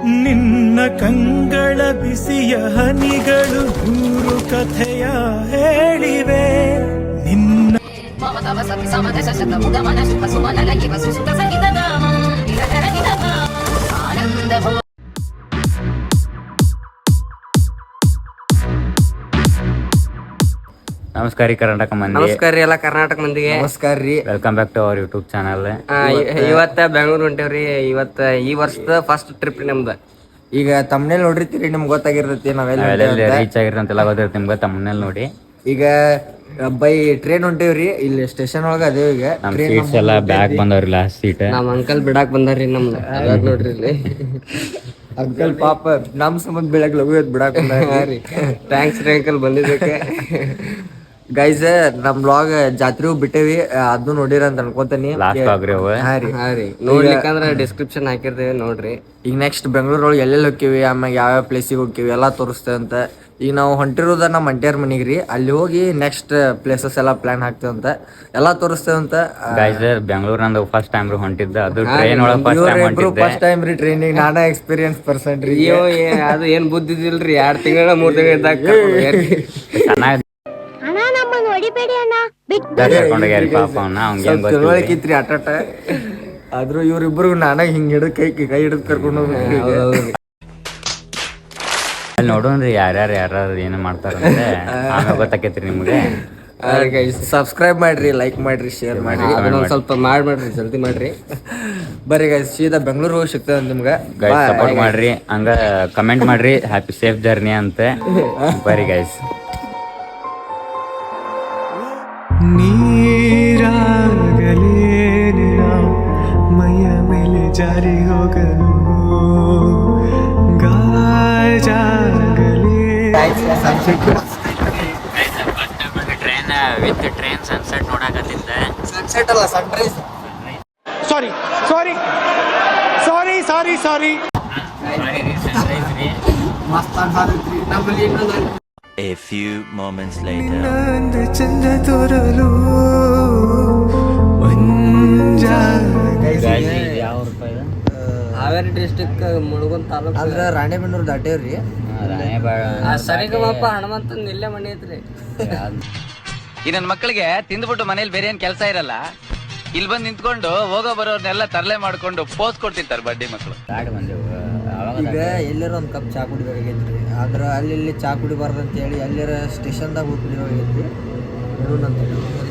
ನಿನ್ನ ಕಂಗಳ ಬಿಸಿಯ ಹನಿಗಳು ನೂರು ಕಥೆಯ ಹೇಳಿವೆ ನಿನ್ನ ನಮಸ್ಕಾರ ರೀ ಕರ್ನಾಟಕ ಮಂದಿ. ನಮಸ್ಕಾರ ರೀ ಎಲ್ಲ ಕರ್ನಾಟಕ ಮಂದಿಗೆ ನಮಸ್ಕಾರ ರೀ. Welcome back to our YouTube channel. ಇವತ್ತ ಬೆಂಗಳೂರು ಹೊಂಟೇವ್ರಿ. ಇವತ್ತ ಈ ವರ್ಷದ ಫಸ್ಟ್ ಟ್ರಿಪ್ ನಮ್ದು. ಈಗ ತಮ್ಮನೇಲಿ ನೋಡಿರ್ತೀರಿ ನಿಮ್ಗೆ ಗೊತ್ತಾಗಿರ್ತೈತಿ ನಾವೆಲ್ಲ ರೀಚ್ ಆಗಿರಂತೆಲ್ಲ ಗೊತ್ತಿರುತ್ತೆ ನಿಮ್ಗೆ ತಮ್ಮನೇಲಿ ನೋಡಿ. ಈಗ ಬೈ ಟ್ರೈನ್ ಹೊಂಟೇವ್ರಿ. ಇಲ್ಲಿ ಸ್ಟೇಷನ್ ಒಳಗ ಅದೇವ್. ಈಗ ನಮ್ ಸೀಟ್ಸ್ ಎಲ್ಲ ಬ್ಯಾಕ್ ಬಂದವ್ರಿ, ಲಾಸ್ಟ್ ಸೀಟ್. ನಮ್ ಅಂಕಲ್ ಬಿಡಾಕ್ ಬಂದಾರ್ರಿ ನಮ್ದು. ನೋಡ್ರಿ ಇಲ್ಲಿ ಅಂಕಲ್ ಪಾಪ ನಮ್ ಸಂಬಂಧ ಬೆಳಗ್ಗೆ ಲಘು ಬಿಡಾಕ್ ರೀ. ಥ್ಯಾಂಕ್ಸ್ ರೀ ಅಂಕಲ್ ಬಂದಿದ್ದಕ್ಕೆ. ಗೈಸ್ ನಮ್ ಬ್ಲಾಗ್ ಜಾತ್ರೆ ಬಿಟ್ಟೇವಿ, ಅದನ್ನು ನೋಡಿರ ಅಂತ ಅನ್ಕೋತೀನಿ. ಲಾಸ್ಟ್ ಆಗ್ರಿ ಅವ. ಹಾ ರೀ ನೋಡ್ಲಿಕ್ಕಂದ್ರ ಡಿಸ್ಕ್ರಿಪ್ಷನ್ ಹಾಕಿರ್ತೇವೆ ನೋಡ್ರಿ. ಈಗ ನೆಕ್ಸ್ಟ್ ಬೆಂಗಳೂರೊಳಗೆ ಎಲ್ಲೆಲ್ಲಿ ಹೋಗ್ತೀವಿ, ಆಮ್ಯಾಗ ಯಾವ್ಯಾವ ಪ್ಲೇಸಿಗೆ ಹೋಗ್ತೀವಿ ಎಲ್ಲ ತೋರಿಸ್ತೇವೆ ಅಂತ. ಈಗ ನಾವು ಹೊಂಟಿರೋದ ನಮ್ಮ ಮಂಟ್ಯಾರ ಮನೆಗೆ ರೀ. ಅಲ್ಲಿ ಹೋಗಿ ನೆಕ್ಸ್ಟ್ ಪ್ಲೇಸಸ್ ಎಲ್ಲ ಪ್ಲಾನ್ ಹಾಕ್ತೇವಂತ, ಎಲ್ಲ ತೋರಿಸ್ತೇವಂತ. ಗೈಸ್ ಬೆಂಗಳೂರಂದ ಫಸ್ಟ್ ಟೈಮ್ ರೀ ಹೊಂಟಿದ್ದ, ಅದು ಟ್ರೈನ್ ಒಳಗೆ ಫಸ್ಟ್ ಟೈಮ್ ಹೊಂಟಿದ್ದೆ. ಫಸ್ಟ್ ಟೈಮ್ ರೀ ಟ್ರೈನಿಗೆ. ನಾನಾ ಎಕ್ಸ್ಪೀರಿಯನ್ಸ್ ಪರ್ಸನ್ ರೀ. ಅಯ್ಯೋ ಅದು ಏನ್ ಬುದ್ಧಿದಿಲ್ರಿ. 2 ತಿಂಗಳ 3 ತಿಂಗಳ ಇದ್ದಾಗ ಚೆನ್ನಾಗಿ ಕರ್ಕೊಂಡೋಗ್ಯಾರಿ ಪಾಪ ಅವ್ನ. ಅವ್ನಿಗೆ ತಿಳುವಳಿಕೆ ಇತ್ರಿ ಆಟ. ಆದ್ರೂ ಇವ್ರಿಬ್ರಿಗೂ ನಾನಾಗ ಹಿಂಗ್ ಹಿಡಿದ್ ಕೈ ಹಿಡಿದ್ ಕರ್ಕೊಂಡು ಹೋಗ್ಬೇಕು. ಅಲ್ಲಿ ನೋಡೋಣ್ರಿ ಯಾರ್ಯಾರು ಏನು ಮಾಡ್ತಾರಂತೆ, ಆಮೇಲೆ ಗೊತ್ತಾಕೈತ್ರಿ ನಿಮ್ಗೆ. ಸಬ್ಸ್ಕ್ರೈಬ್ ಮಾಡ್ರಿ, ಲೈಕ್ ಮಾಡ್ರಿ, ಶೇರ್ ಮಾಡ್ರಿ. ಅದನ್ನೊಂದ್ ಸ್ವಲ್ಪ ಮಾಡ್ರಿ, ಜಲ್ದಿ ಮಾಡ್ರಿ. ಬರ್ರಿ ಗೈಸ್, ಸೀದಾ ಬೆಂಗಳೂರು ಹೋಗಿ ಸಿಗ್ತದೆ ನಿಮ್ಗೆ. ಗೈಸ್ ಸಪೋರ್ಟ್ ಮಾಡ್ರಿ, ಹಂಗ ಕಮೆಂಟ್ ಮಾಡ್ರಿ ಹ್ಯಾಪಿ ಸೇಫ್ ಜರ್ನಿ ಅಂತ. ಬರ್ರಿ ಗೈಸ್. ನೀರಾಗಲೇನೆ ಮೈಯ ಮೇಲೆ ಜಾರಿ ಹೋಗಲು ಗಾಜಾಗಲೇ. ಟ್ರೈನ್ ವಿತ್ ಟ್ರೈನ್ ಸನ್ಸೆಟ್ ನೋಡಕತ್ತಿದ್ದ. ಸನ್ಸೆಟ್ ಅಲ್ಲ, ಸನ್ರೈಸ್. ಸಾರಿ ಮಸ್ತ್ ಅನ್ಸಾದೈತ್ರಿ. ನಮ್ಮಲ್ಲಿ ಇನ್ನೊಂದು A few moments later. ಚಂದ ತೋರಲು ಯಾವ ರೂಪಾಯಿ ಹಾವೇರಿ ಡಿಸ್ಟಿಕ್ ಮುಳುಗುನ್ ತಾಲೂಕು. ಅದ್ರ ರಾಣೆಬೆನ್ನೂರು ದಾಟೇವ್ರಿ. ಸರಿಗಮಪ್ಪ ಹನುಮಂತನ್ ಇಲ್ಲೇ ಮನೆ ಐತ್ರಿ. ಈ ನನ್ನ ಮಕ್ಕಳಿಗೆ ತಿಂದ್ಬಿಟ್ಟು ಮನೇಲಿ ಬೇರೆ ಏನ್ ಕೆಲಸ ಇರಲ್ಲ, ಇಲ್ಲಿ ಬಂದು ನಿಂತ್ಕೊಂಡು ಹೋಗೋ ಬರೋರ್ನೆಲ್ಲ ತರಲೆ ಮಾಡ್ಕೊಂಡು ಪೋಸ್ ಕೊಡ್ತಿರ್ತಾರೆ ಬಡ್ಡಿ ಮಕ್ಕಳು. ಈಗ ಎಲ್ಲರ ಒಂದ್ ಕಪ್ ಚಾ ಕುಡಿಬೇಕಾಗೈತ್ರಿ. ಆದ್ರ ಅಲ್ಲಿ ಚಾ ಕುಡಿಬಾರ್ದು ಅಂತ ಹೇಳಿ ಎಲ್ಲರ ಸ್ಟೇಷನ್ದಾಗ ಹೋಗಿ ಕುಡಿಬೇಕಾಗೈತ್ರಿ. ನೋಡೋಣಂತ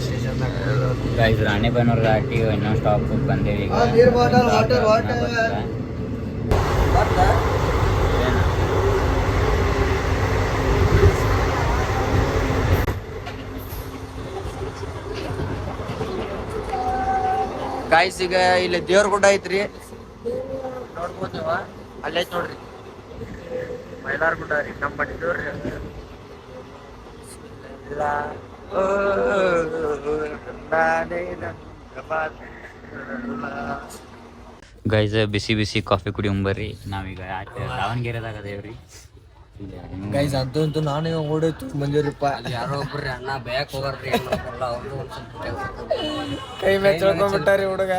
ಸ್ಟೇಷನ್ದಾಗ. ರಾಣೆಬೆನ್ನೂರು ಘಾಟಿ ಇನ್ನೊಂದು ಸ್ಟಾಪ್ ಬಂದೇವಿ. ಗಾಯ್ಸ್ ಈಗ ಇಲ್ಲಿ ದೇವ್ರ ಗುಡ್ಡ ಐತ್ರಿ, ನೋಡ್ಬೋದು ನೀವು. ಅಲ್ಲೈತ್ ನೋಡ್ರಿ ಮೈಲಾರ ಗುಡ್ಡ ರೀ. ನಮ್ಮ ಮನೆ ನೋಡ್ರಿ. ಗೈಸ್ ಬಿಸಿ ಬಿಸಿ ಕಾಫಿ ಕುಡಿಯಂಬರ್ರಿ. ನಾವೀಗ ದಾವಣಗೆರೆದಾಗ ಅದೇವ್ರಿ. ಗೈಸ್ ಅಂತೂ ನಾನು ಓಡೋಯ್ತು ಮಂಜೂರಿಪ್ಪ. ಯಾರೋ ಒಬ್ರಿ ಅಣ್ಣ ಬೇಕ್ ಹೋಗಾರ್ರಿ. ಅವ್ರದ್ದು ಒಂದ್ ಸ್ವಲ್ಪ ಕೈ ಮೇಲೆ ಚಳ್ಕೊಂಡ್ಬಿಟ್ಟಾರಿ ಹುಡುಗ.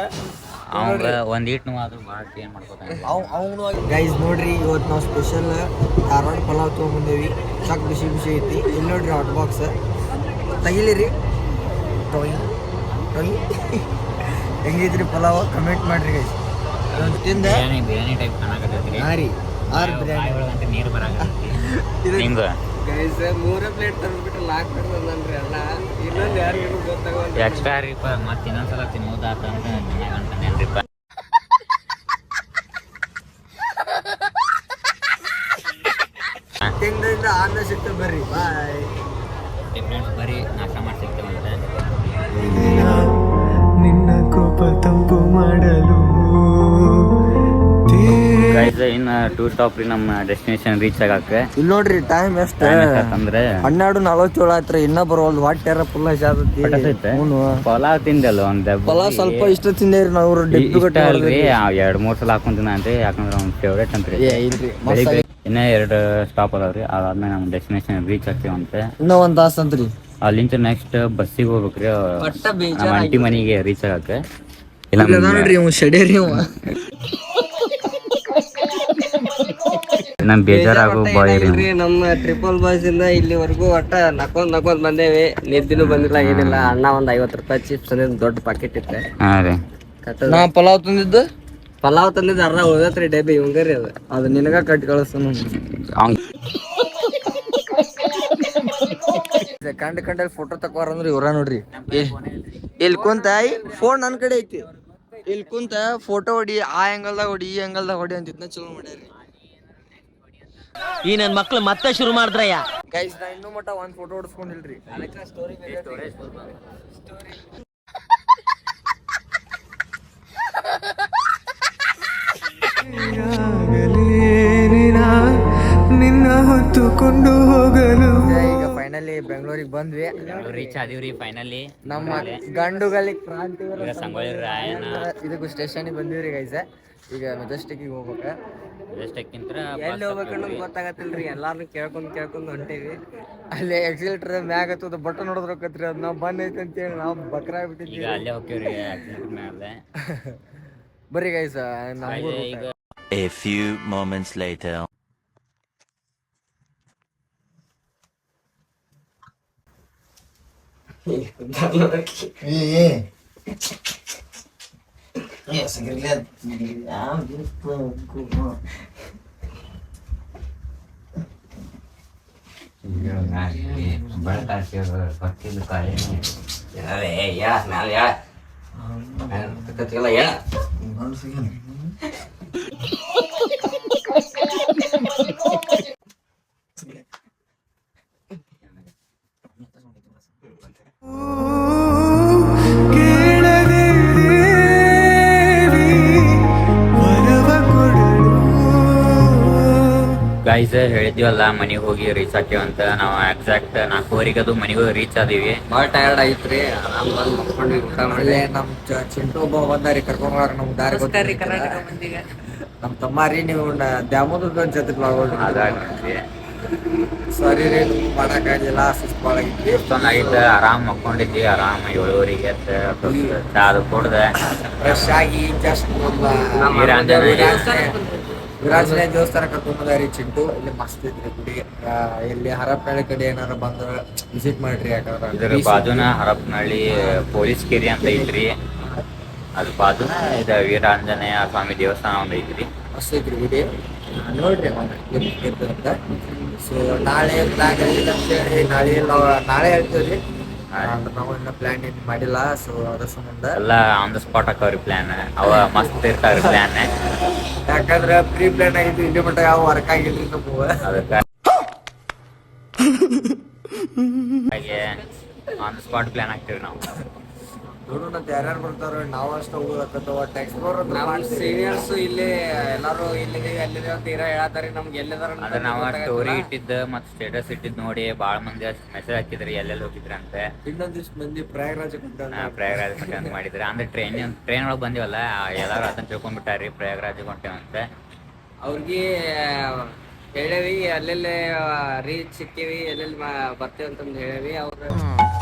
ಅವಂಗ ಒಂದ್ ಈಟ್ ಆದ್ರೂ ಭಾಳ ಏನ್ ಮಾಡ್ಕೋತಾನೆ ಅವನು. ಗೈಸ್ ನೋಡ್ರಿ, ಇವತ್ತು ನಾವು ಸ್ಪೆಷಲ್ ಧಾರವಾಡ ಪಲಾವ್ ತೊಗೊಂಬಂದೇವಿ. ಚಕ್ ಬಿಸಿ ಬಿಸಿ ಐತಿ. ಇಲ್ಲಿ ನೋಡ್ರಿ ಹಾಟ್ ಬಾಕ್ಸ್ ತೆಗಿಲಿರಿ. ಹೆಂಗೈತ್ರಿ ಪಲಾವ್? ಕಮೆಂಟ್ ಮಾಡ್ರಿ ಗೈಸ್. ಅದೊಂದು ತಿಂದ ಬಿರಿಯಾನಿ ಟೈಪ್ ಕಾಣಕತ್ತೈತ್ರಿ. ಹಾಂ ರೀ. ಬಿರಿಯಾನಿ ನೀರು ಬರಾಕತ್ತೈತಿ. ಹಿಂಗ ಗೈಸ್ 3 ಪ್ಲೇಟ್ ತಂದ್ಬಿಟ್ಟು 4 ಪ್ಲೇಟ್ ತಂದನ್ರಿ ಅಣ್ಣ. ಇನ್ನೊಂದು ಯಾರಿಗೂ ಗೊತ್ತಾಗಲ್ಲ. ಎಕ್ಸ್ಟ್ರಾ ರೀಪ ಮತ್ತೆ ಇನ್ನೊಂದ್ಸಲ ತಿನ್ನೋದಾತ ಅಂತ ಅಂತಾನೇನ್ರಿಪ್ಪ. ತಿಂಗಳಿಂದ ಆಮೇಲೆ ಸಿಗ್ತೇವೆ ಬರ್ರಿ. ಬಾಯ್. ಡಿಫ್ರೆಂಟ್ಸ್ ಬರೀ ನಾಶ ಮಾಡಿ ಸಿಗ್ತೇವಂತೆ. ನಿನ್ನ ಕೋಪ ತಂಪು ಮಾಡಲು ಗೈಸ್ ಇನ್ನು 2 ಸ್ಟಾಪ್ ರೀ ನಮ್ಮ ಡೆಸ್ಟಿನೇಷನ್ ರೀಚ್ ಆಗಕ್ಕೆ. ಇಲ್ಲಿ ನೋಡ್ರಿ ಟೈಮ್ ಎಷ್ಟು ಅಂದ್ರೆ 12:47 ಆಯ್ತ್ರಿ. ಇನ್ನ ಬರೋಲ್ದು. ಹೊಟ್ಟೆರ ಫುಲ್ ಹಸಿದೈತಿ. ಪಲಾವ್ ತಿಂದಲ್ಲ ಒಂದ್ ಪಲಾವ್ ಸ್ವಲ್ಪ ಇಷ್ಟ ತಿಂದೇವ್ರಿ ನಾವು. ಡಿಪ್ಪು ಅಲ್ರಿ 2-3 ಸಲ ಹಾಕೊಂತಿನ ಅಂತ್ರಿ. ಯಾಕಂದ್ರೆ ಅವ್ನ ಫೇವ್ರೇಟ್ ಅಂತ್ರಿ. ಇಲ್ರಿ ಇನ್ನ 2 ಸ್ಟಾಪ್ ಅದಾವ್ರಿ. ಅದಾದ್ಮೇಲೆ ನಮ್ಮ ಡೆಸ್ಟಿನೇಷನ್ ರೀಚ್ ಆಗ್ತೀವಂತೆ. ಇನ್ನೂ 1 ತಾಸು ಅಂತ್ರಿ. ಅಲ್ಲಿಂದ ನೆಕ್ಸ್ಟ್ ಬಸ್ಸಿಗೆ ಹೋಗ್ಬೇಕ್ರಿ ನಮ್ಮ ಅಂಟಿ ಮನೆಗೆ ರೀಚ್ ಆಗಕ್ಕೆ. ಇಲ್ಲ ನೋಡ್ರಿ ಇವ್ ಶೆಡೇರಿ ಅವ. ನಮ್ ಬೇಜಾರಾಗೋ ಬಾಯ್ ರೀ ಇಲ್ರಿ ನಮ್ಮ ಟ್ರಿಪಲ್ ಬಾಯ್ಸ್ ಇಂದ ಇಲ್ಲಿವರೆಗೂ ಒಟ್ಟ ನಕ್ಕೊಂಡ್ ಬಂದೇವಿ. ನಿದ್ದಿನೂ ಬಂದಿಲ್ಲ ಏನಿಲ್ಲ. ಅಣ್ಣ ಒಂದ್ 50 ರೂಪಾಯಿ ಚಿಪ್ಸ್ ತಂದಿದ್ ದೊಡ್ಡ ಪಾಕೆಟ್ ಇತ್ತು. ಹಾ ರೀ. ನಾ ಪಲಾವ್ ತಂದಿದ್ದು ಪಲಾವ್ ತಂದಿದ್ ಅರ್ಧ ಉಳ್ದತ್ರಿ ಡಬ್ಬಿ ಇವಂಗರಿ ಅದು ನಿನಗ ಕಟ್ಟಿ ಕಳಿಸ್ತಾನ. ಕಂಡಲ್ಲಿ ಫೋಟೋ ತಕೋರ ಅಂದ್ರೆ ಇವ್ರ ನೋಡ್ರಿ. ಇಲ್ಲಿ ಕುಂತ ಫೋನ್ ನನ್ ಕಡೆ ಐತಿ. ಇಲ್ಲಿ ಕುಂತ ಫೋಟೋ ಹೊಡಿ, ಆ ಆಂಗಲ್ದಾಗ ಹೊಡಿ, ಈ ಆಂಗಲ್ದಾಗ ಹೊಡಿ ಅಂತ ಚಲೋ ಮಾಡ್ಯಾರಿ. ಈ ನನ್ ಮಕ್ಳು ಮತ್ತೆ ಶುರು ಮಾಡಿದ್ರಯ್ಯ. ಗೈಸ್ ನಾ ಇನ್ನೂ ಮಟ್ಟ ಒಂದ್ ಫೋಟೋ ಹೊಡ್ಸ್ಕೊಂಡಿಲ್ರಿ. ನಿನ್ನ ಹೊತ್ತುಕೊಂಡು ಹೋಗಲು. ಈಗ ಫೈನಲಿ ಬೆಂಗಳೂರಿಗೆ ಬಂದ್ವಿ. ರೀಚ್ ಆದಿವ್ರಿ ಫೈನಲಿ. ನಮ್ಮ ಗಂಡುಗಳಿಗೆ ಕ್ರಾಂತಿ ಸಂಗೊಳ್ಳಿ ರಾಯಣ್ಣ ಇದಕ್ಕೂ ಸ್ಟೇಷನ್ಗೆ ಬಂದಿವ್ರಿ ಗೈಸ್. ಈಗ ಮೆಜೆಸ್ಟಿಕ್ಗೆ ಹೋಗ್ಬೇಕ. ಮೆಜೆಸ್ಟಿಕ್ಕಿಂತ ಎಲ್ಲಿ ಹೋಗ್ಬೇಕನ್ನೋದು ಗೊತ್ತಾಗತ್ತಿಲ್ರಿ. ಎಲ್ಲಾರ್ನು ಕೇಳ್ಕೊಂಡ್ ಹೊಂಟೇವಿ. ಅಲ್ಲಿ ಎಕ್ಸಿಲೇಟರ್ ಮ್ಯಾಗ ಹತ್ತದ ಬಟನ್ ನೋಡೋದ್ರಕತ್ರಿ. ಅದ್ ನಾವ್ ಬಂದ್ ಐತಿ ಅಂತೇಳಿ ನಾವು ಬಕ್ರ ಈಗ ಆಗ್ಬಿಟ್ಟಿದ್ವಿ. ಅಲ್ಲೇ ಹೋಗ್ತೀವ್ರಿ ಮೇಲೆ. ಬರ್ರಿ ಗೈಸ್ ನಮಗೂ ಈಗ A few moments later. ಕೇಳದೆ ದೇವಿ ವರವ ಕೊಡಲು. ಗೈಸ್ ಹೇಳಿದ್ವಲ್ಲ ಮನೆಗೆ ಹೋಗಿ ರೀಚ್ ಆಕೇವಂತ. ನಾವು ಎಕ್ಸಾಕ್ಟ್ 4:15 ಅದು ಮನೆಗೆ ರೀಚ್ ಆದೀವಿ. ಬಾಳ ಟಯರ್ಡ್ ಐತ್ರಿ. ಆರಾಮ್ ಬಂದ್ ಮಕ್ಕೊಂಡ್ವಿ ಊಟ ಮಾಡಿ. ಅಲ್ಲೇ ನಮ್ ಚಿಂಟು ಒಬ್ಬ ಬಂದಾರಿ ಕರ್ಕೊಂಡ್ ಹೋಗಾರ ನಮ್ ದಾರಿ ನಮ್ ತಮ್ಮಾರಿ. ನೀವು ದ್ಯಾಮೋದ ಜೊತೆ ಅದಾಗಿ ಸಾರಿ ರೀ ಮಾಡಕ್ಕಾಗಿಲ್ಲ. ಸುಸ್ತು ಭಾಳ ಆಗೈತಿ. ಇಷ್ಟೊಂದಾಗಿತ್ತು. ಆರಾಮ್ ಮಕ್ಕೊಂಡಿದ್ವಿ. ಆರಾಮ್ 7:15 ಚಾ ಅದು ಕುಡ್ದೆ ಫ್ರೆಶ್ ಆಗಿ ಜಸ್ಟ್ ವಿರಾಜನೇ ದೇವಸ್ಥಾನ ಕರ್ಕೊಂಡ್ ಬಂದಾರಿ ಚಿಂಟು. ಇಲ್ಲಿ ಮಸ್ತ್ ಐತ್ರಿ ಗುಡಿ. ಇಲ್ಲಿ ಹರಪನಹಳ್ಳಿ ಕಡೆ ಏನಾರ ಬಂದ್ರ ವಿಸಿಟ್ ಮಾಡ್ರಿ. ಯಾಕಂದ್ರ ಇದ್ರ ಬಾಜುನ ಹರಪನಹಳ್ಳಿ ಪೊಲೀಸ್ ಕೇರಿ ಅಂತ ಐತ್ರಿ. ಅದ್ರ ಬಾಜುನ ಇದು ವೀರಾಂಜನೇಯ ಸ್ವಾಮಿ ದೇವಸ್ಥಾನ ಒಂದ್ ಐತ್ರಿ. ಮಸ್ತ್ ಐತ್ರಿ ಗುಡಿ. ನೋಡ್ರಿ ಅಂತ. ಸೊ ನಾಳೆ ಪ್ಲಾನ್ ಅಂತೇಳಿ ನಾಳೆ ಹೇಳ್ತೀವ್ರಿ. ನಾವು ಇನ್ನ ಪ್ಲಾನ್ ಏನ್ ಮಾಡಿಲ್ಲ. ಸೊ ಅದ್ರ ಸಂಬಂಧ ಎಲ್ಲ ಆನ್ ದ ಸ್ಪಾಟ್ ಹಾಕವ್ರಿ ಪ್ಲಾನ್. ಅವ ಮಸ್ತ್ ಇರ್ತಾವ್ರಿ ಪ್ಲಾನ್. ಯಾಕಂದ್ರ ಪ್ರೀ ಪ್ಲಾನ್ ಆಗಿದ್ದು ಇಲ್ಲಿ ಮಟ್ಟ ಯಾವ ವರ್ಕ್ ಆಗಿಲ್ರಿ ನಮಗ. ಅದಕ್ಕೆ ಹಾಗೆ ಆನ್ ದ ಸ್ಪಾಟ್ ಪ್ಲಾನ್ ಹಾಕ್ತಿವ್ರಿ ನಾವು. ನೋಡೋಣ ಯಾರ್ಯಾರು ಬರ್ತಾರ. ನಾವು ಅಷ್ಟ ಹೋಗೋದಕ್ಕತ್ತವ ಎಕ್ಸ್ಪ್ಲೋರ್ ಸೀನಿಯರ್ಸ್ ಇಲ್ಲಿ ಎಲ್ಲಾರು ಇಲ್ಲಿದೆ ಅಲ್ಲಿದೆ ಅಂತ ಹೇಳತ್ತಾರಿ. ನಮ್ಗೆ ಎಲ್ಲಿದಾರ ಅದ್ರ ನಾವ ಸ್ಟೋರಿ ಇಟ್ಟಿದ್ದ ಮತ್ ಸ್ಟೇಟಸ್ ಇಟ್ಟಿದ್ ನೋಡಿ ಬಾಳ ಮಂದಿ ಮೆಸೇಜ್ ಹಾಕಿದ್ರಿ ಎಲ್ಲೆಲ್ಲಿ ಹೋಗಿದ್ರಿ ಅಂತ. ಇನ್ನೊಂದಿಷ್ಟು ಮಂದಿ ಪ್ರಯಾಗರಾಜ ಪ್ರಯಾಗರಾಜ್ ಅಂತ ಮಾಡಿದ್ರಿ. ಅಂದ್ರೆ ಟ್ರೈನ್ ಒಳಗ್ ಬಂದಿವಲ್ಲ ಎಲ್ಲಾರು ಅದನ್ನ ತಿಳ್ಕೊಂಡ್ಬಿಟ್ಟಾರಿ ಪ್ರಯಾಗರಾಜ್ ಹೊಂಟೇವಂತ. ಅವ್ರಿಗೆ ಹೇಳೇವಿ ಎಲ್ಲೆಲ್ಲಿ ರೀಚ್ ಸಿಕ್ಕಿವಿ ಎಲ್ಲೆಲ್ಲಿ ಬರ್ತೇವೆ ಅಂತಂದು ಹೇಳೇವಿ. ಅವ್ರು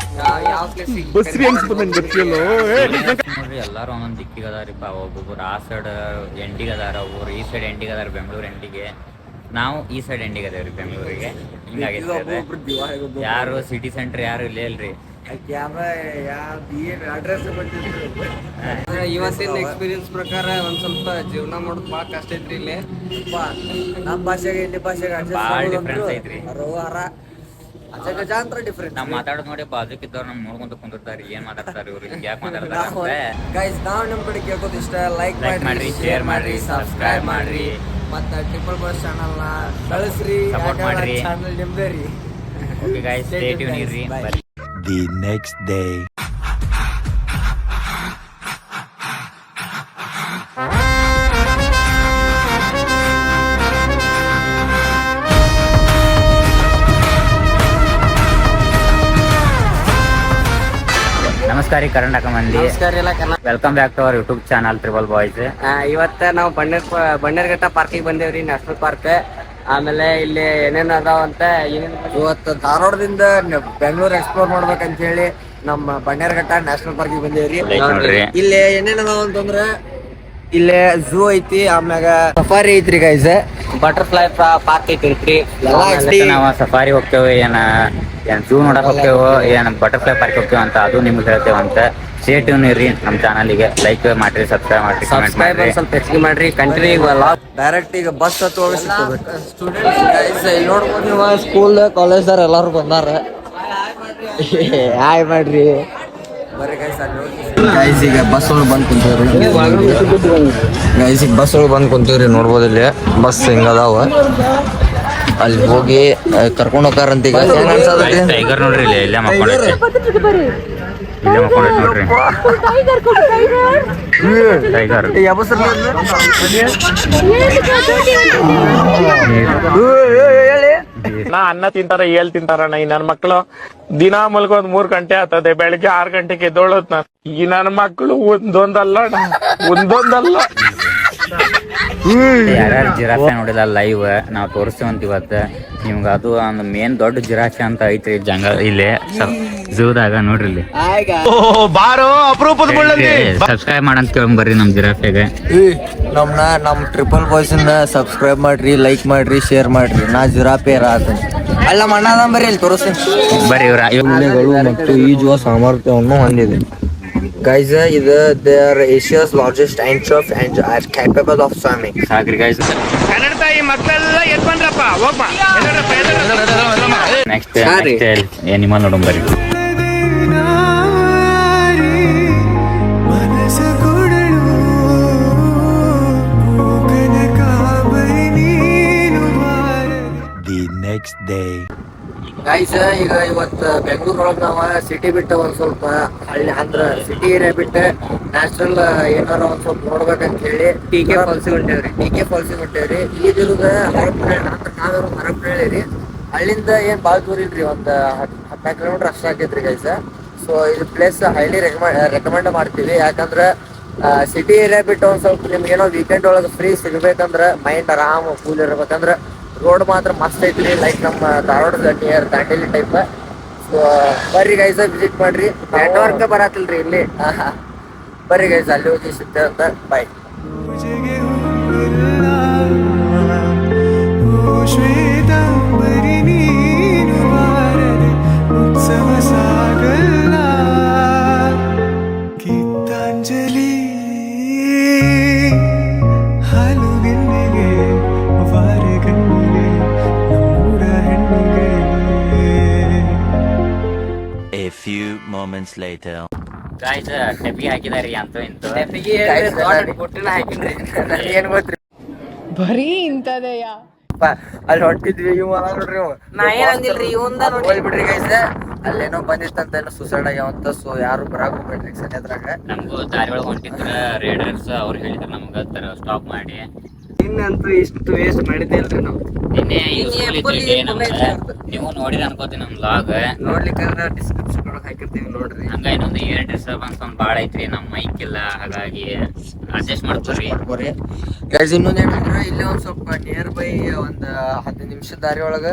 ಯಾವ ಪ್ಲೇಸ್ ನೋಡ್ರಿ ಎಲ್ಲಾರು ಒಂದೊಂದ್ ದಿಕ್ಕಿಗೆ ಅದಾರಿಪ್ಪ. ಒಬ್ಬೊಬ್ರು ಆ ಸೈಡ್ ಎಂಡಿಗೆ ಅದಾರ, ಒಬ್ಬರು ಈ ಸೈಡ್ ಎಂಡಿಗೆ ಅದಾರ ಬೆಂಗಳೂರು ಎಂಡಿಗೆ. ನಾವು ಈ ಸೈಡ್ ಎಂಡಿಗೆ ಅದೇವ್ರಿ ಬೆಂಗಳೂರಿಗೆ. ಹಿಂಗಾಗೈತೆ. ಯಾರು ಸಿಟಿ ಸೆಂಟರ್ ಯಾರು ಇಲ್ಲೇ ಇಲ್ರಿ. ಅಡ್ರೆಸ್ ಇವತ್ತಿನ ಎಕ್ಸ್ಪೀರಿಯನ್ಸ್ ಪ್ರಕಾರ ಒಂದ್ ಸ್ವಲ್ಪ ಜೀವನ ಮಾಡೋದು ಭಾಳ ಕಷ್ಟ ಐತ್ರಿ ಇಲ್ಲಿ. ನಮ್ಮ ಭಾಷೆಗೆ ಇಲ್ಲಿ ಭಾಷೆಗೆ ಭಾಳ ಡಿಫ್ರೆನ್ಸ್ ಐತ್ರಿ. ಅಜಗಜಾಂತರ ಡಿಫ್ರೆನ್ಸ್. ನಾವ್ ಮಾತಾಡೋದು ನೋಡಿ ಬಾಜುಕಿದ್ದವ್ರು ನಮ್ ನೋಡ್ಕೊಂತ ಕುಂದಿರ್ತಾರಿ. ಏನ್ ಮಾತಾಡ್ತಾರ ಇವ್ರು, ಹಿಂಗ್ ಯಾಕೆ ಮಾತಾಡ್ತಾರೆ. ಗೈಸ್ ನಾವ್ ನಿಮ್ ಕಡೆ ಕೇಳ್ಕೋದು ಇಷ್ಟ. ಲೈಕ್ ಮಾಡ್ರಿ, ಶೇರ್ ಮಾಡ್ರಿ, ಸಬ್ಸ್ಕ್ರೈಬ್ ಮಾಡ್ರಿ. ಮತ್ತ ಟ್ರಿಪಲ್ ಬಾಯ್ಸ್ ಚಾನಲ್ ನ ಕಳಿಸ್ರಿ. Support ಮಾಡ್ರಿ. ಚಾನಲ್ ನಿಮ್ದೇ ರೀ. ಓಕೆ ಗೈಸ್, ಸ್ಟೇ ಟ್ಯೂನ್ ಇರ್ರಿ. The next day. ನಮಸ್ಕಾರ ರೀ ಕರ್ನಾಟಕ ಮಂದಿ. ನಮಸ್ಕಾರ ಎಲ್ಲ welcome back to our YouTube channel triple boys. ಇವತ್ತ ನಾವು ಬನ್ನೇರ್ಘಟ್ಟ ಪಾರ್ಕಿಗೆ ಬಂದೇವ್ರಿ, ನ್ಯಾಷನಲ್ ಪಾರ್ಕ್. ಆಮೇಲೆ ಇಲ್ಲಿ ಏನೇನ್ ಅದಾವ ಅಂತ ಇವತ್ತು ಧಾರವಾಡದಿಂದ ಬೆಂಗಳೂರು ಎಕ್ಸ್ಪ್ಲೋರ್ ಮಾಡ್ಬೇಕಂತ ಹೇಳಿ ನಮ್ಮ ಬನ್ನೇರ್ಘಟ್ಟ ನ್ಯಾಷನಲ್ ಪಾರ್ಕಿಗೆ ಬಂದೇವ್ರಿ. ನೋಡ್ರಿ ಇಲ್ಲಿ ಏನೇನ್ ಅದಾವ ಅಂತಂದ್ರ ಇಲ್ಲೇ ಝೂ ಐತಿ, ಆಮ್ಯಾಗ ಸಫಾರಿ ಐತ್ರಿ ಗೈಸ್, ಬಟರ್ಫ್ಲೈ ಪಾರ್ಕ್ ಐತಿ ಎಲ್ಲಾ ಐತಿ. ನಾವು ಸಫಾರಿ ಹೋಗ್ತೇವೆ ಏನ್ ಝೂ ನೋಡಕ್ ಹೋಗ್ತೇವೋ ಏನ್ ಬಟರ್ಫ್ಲೈ ಪಾರ್ಕ್ ಹೋಗ್ತೇವ ಅಂತ ಅದು ನಿಮ್ಗೆ ಹೇಳ್ತೇವಂತ. ಸ್ಟೇ ಟ್ಯೂನ್ ಇರ್ರಿ ನಮ್ಮ ಚಾನಲ್ಗೆ, ಲೈಕ್ ಮಾಡ್ರಿ, ಸಬ್ಸ್ಕ್ರೈಬ್ ಮಾಡ್ರಿ, ಕಮೆಂಟ್ ಮಾಡ್ರಿ. ಸ್ವಲ್ಪ ಹೆಚ್ಚಿಗೆ ಮಾಡ್ರಿ. ಕಂಟಿನ್ಯೂ ಡೈರೆಕ್ಟ್ ಈಗ ಬಸ್ ಹತ್ತುವಾಗ ಸಿಗ್ತದೆ. ಸ್ಟೂಡೆಂಟ್ಸ್ ಗೈಸ್ ಇಲ್ಲಿ ನೋಡ್ಬೋದು ನೀವು, ಸ್ಕೂಲ್ ಕಾಲೇಜ್ದಾರ ಎಲ್ಲಾರು ಬಂದಾರ. ಹಾಯ್ ಮಾಡ್ರಿ ಬರ್ರಿ ಗೈಸ್. ಗೈಸ್ ಈಗ ಬಸ್ ಒಳಗೆ ಬಂದು ಕುಂತವ್ರಿ. ಗೈಸ್ ಈಗ ಬಸ್ ಒಳಗೆ ಬಂದು ಕುಂತೀವ್ರಿ. ನೋಡ್ಬೋದು ಇಲ್ಲಿ ಬಸ್ ಹಿಂಗದಾವ, ಅಲ್ಲಿ ಹೋಗಿ ಕರ್ಕೊಂಡು ಹೋಗ್ತಾರಂತ. ಈಗ ಹೆಂಗ್ ಅನ್ಸತೈತಿ? ಟೈಗರ್ ನೋಡ್ರಿ, ಇಲ್ಲೇ ಮಕ್ಕೊಂಡೈತಿ, ಇಲ್ಲೇ ಮಕ್ಕೊಂಡೈತಿ ನೋಡ್ರಿ ಟೈಗರ್. ನಾ ಅನ್ನ ತಿಂತಾರ ಏಳ್ ತಿಂತಾರಣ್ಣ. ಈ ನನ್ ಮಕ್ಳು ದಿನಾ ಮಲ್ಕೋದ್ 3 ಗಂಟೆ ಆಗ್ತದೆ, ಬೆಳಗ್ಗೆ 6 ಗಂಟೆಗೆ ಎದ್ದೋಳತ್ ನಾ. ಈ ನನ್ ಮಕ್ಳು ಒಂದೊಂದಲ್ಲ ಯಾರ್ಯಾರು ಜಿರಾಫೆ ನೋಡಿಲ್ಲ ಲೈವ್ ನಾವು ತೋರಿಸ್ತೇವಂತ ಇವತ್ತು ನಿಮ್ಗೆ. ಅದು ಒಂದು ಮೇನ್ ದೊಡ್ಡ ಜಿರಾಫೆ ಅಂತ ಐತ್ರಿ ಜಂಗಲ್ ಇಲ್ಲಿ ಝೂದಾಗ. ನೋಡ್ರಿ ಇಲ್ಲಿ ಬಾರೋ ಅಪರೂಪದ ಸಬ್ಸ್ಕ್ರೈಬ್ ಮಾಡಂತ ಕೇಳ್ ಬರ್ರಿ ನಮ್ ಜಿರಾಫೆಗೆ. ನಮ್ಮ ಟ್ರಿಪಲ್ ಬಾಯ್ಸ್ ಸಬ್ಸ್ಕ್ರೈಬ್ ಮಾಡ್ರಿ, ಲೈಕ್ ಮಾಡ್ರಿ, ಶೇರ್ ಮಾಡ್ರಿ. ನಾ ಜಿರಾಫೆ ರಾತ ಅಲ್ಲ ಮಣ್ಣ ಬರ್ರಿ ಇಲ್ಲಿ ತೋರಿಸ್ತೀನಿ ಬರ್ರಿ. ಇವುಗಳು ಮತ್ತು ಈಜುವ ಸಾಮರ್ಥ್ಯವನ್ನು ಹೊಂದಿದೆ ಗೈಸ್. ಇದು ದೇ ಆರ್ ಏಷ್ಯಾಸ್ ಲಾರ್ಜೆಸ್ಟ್ ಆಂಟ್ರಫ್ and are capable of swimming. ಸಾಕ್ರಿ ಗೈಸ್. ಕನ್ನಡ ತಾಯಿ ಮಕ್ಕಳೆಲ್ಲ ಎದ್ ಬಂದ್ರಪ್ಪ, ಹೋಗ್ಬಾ. ನೆಕ್ಸ್ಟ್ ಎನಿಮಲ್ ನೋಡೋಣ ಬರ್ರಿ. ಮನಸ ಕೊಡಲು ಕನಕ ಬರಿ ನೀನು ಬಾರದೆ. The next day. ಗೈಸ್ ಈಗ ಇವತ್ತು ಬೆಂಗಳೂರೊಳಗೆ ನಾವು ಸಿಟಿ ಬಿಟ್ಟು ಒಂದ್ ಸ್ವಲ್ಪ ಹಳ್ಳಿ ಅಂದ್ರೆ ಸಿಟಿ ಏರಿಯಾ ಬಿಟ್ಟು ನ್ಯಾಚುರಲ್ ಏನಾರ ಒಂದ್ ಸ್ವಲ್ಪ ನೋಡ್ಬೇಕಂತ ಹೇಳಿ ಟಿ.ಕೆ. ಫಾಲ್ಸಿಗೆ ಹೊಂಟೇವ್ರಿ. ಈದಿರುದ ಹರಪನಹಳ್ಳಿ ಅಂದ್ರೆ ನಾವಿರೋ ಹರಪನಹಳ್ಳಿ ರೀ. ಹಳ್ಳಿಂದ ಏನ್ ಭಾಳ ದೂರ ಇಲ್ರಿ, ಒಂದು 14 ಕಿಲೋಮೀಟರ್ ಅಷ್ಟ ಆಗೈತ್ರಿ ಗೈಸ್. ಸೊ ಇದು ಪ್ಲೇಸ್ ಹೈಲಿ ರೆಕಮೆಂಡ್ ಮಾಡ್ತೀವಿ. ಯಾಕಂದ್ರೆ ಸಿಟಿ ಏರಿಯಾ ಬಿಟ್ಟು ಒಂದ್ ಸ್ವಲ್ಪ ನಿಮ್ಗೆ ಏನೋ ವೀಕೆಂಡ್ ಒಳಗೆ ಫ್ರೀ ಸಿಗ್ಬೇಕಂದ್ರೆ, ಮೈಂಡ್ ಆರಾಮ್ ಕೂಲ್ ಇರ್ಬೇಕಂದ್ರೆ ರೋಡ್ ಮಾತ್ರ ಮಸ್ತ್ ಐತ್ರಿ. ಲೈಕ್ ನಮ್ಮ ಧಾರವಾಡದ ನಿಯರ್ ದಾಂಡೇಲಿ ಟೈಪ್. ಸೊ ಬರ್ರಿ ಗೈಸ್ ವಿಸಿಟ್ ಮಾಡ್ರಿ. ನೆಟ್ವರ್ಕ್ ಬರತ್ತಿಲ್ರಿ ಇಲ್ಲಿ. ಬರ್ರಿ ಗೈಸ್ ಅಲ್ಲಿ ಹೋಗಿ ಸಿಗ್ತೇವೆ ಅಂತ. ಬಾಯ್. ಪೂಜೆಗೆ ಹೋಗಲ್ಲ ಓ ಶ್ವೇತಾಂಬರಿ ನೀನು ಬಾರದೆ ಉತ್ಸವ ಸಾಗಲ್ಲ. ಗೀತಾಂಜಲಿ ಹಾಲುಗೆನ್ನೆಗೆ ವಾರೆಗಣ್ಣಿಗೆ ನಮ್ಮೂರ ಹೆಣ್ಣಿಗೆ. A few moments later. Guys ಟೆಪಿಗೆ ಹಾಕಿದಾರಿ ಅಂತೂ ಇಂತೂ. ಏನ್ ಗೊತ್ತ್ರಿ ಬರೀ ಇಂಥದೆಯಾ? ಅಲ್ಲಿ ಹೊಟ್ಟಿದ್ವಿ. ಇವ ನೋಡ್ರಿ, ಬಿಡ್ರಿ ಗೈಸ್. ಅಲ್ಲೇನೋ ಬಂದಿತ್ತಂತ, ಏನೋ ಸುಸೈಡ್ ಆಗ್ಯಾವಂತ. ಸೊ ಯಾರು ಬರಾಕ್ ಹೋಗ್ಬೇಡ್ರಿ ಸನ್ಯದ್ರಾಗ. ನಮಗೂ ದಾರಿ ಒಳಗೆ ಹೊಂಟಿದ್ರ ರೇಡರ್ಸ್ ಅವ್ರು ಹೇಳಿದ್ರು ನಮ್ಗೆ ಸ್ಟಾಪ್ ಮಾಡಿ. ಇನ್ನಂತೂ ಇಷ್ಟು ವೇಸ್ಟ್ ಮಾಡಿದ್ದೆ ಇಲ್ರಿ ನಾವು. ನಿನ್ನೆ ನೀವು ನೋಡಿರಿ ಅನ್ಕೋತೀನಿ ನಮ್ ಲಾಗ್. ನೋಡ್ಲಿಕ್ಕೆ ಡಿಸ್ಕ್ರಿಪ್ಷನ್ ಒಳಗೆ ಹಾಕಿರ್ತೀವಿ ನೋಡ್ರಿ. ಹಂಗ ಇನ್ನೊಂದು ಏರ್ ಡಿಸ್ಟರ್ಬೆನ್ಸ್ ಒಂದು ಭಾಳ ಐತ್ರಿ. ನಮ್ಮ ಮೈಕ್ ಇಲ್ಲ, ಹಾಗಾಗಿ ಅಡ್ಜಸ್ಟ್ ಮಾಡ್ತೀವಿ. ಗೈಸ್ ಇನ್ನೊಂದ್ ಏನಂದ್ರೆ ಇಲ್ಲಿ ಒಂದ್ ಸ್ವಲ್ಪ ನಿಯರ್ ಬೈ ಒಂದ್ 10 ನಿಮಿಷದ ದಾರಿ ಒಳಗ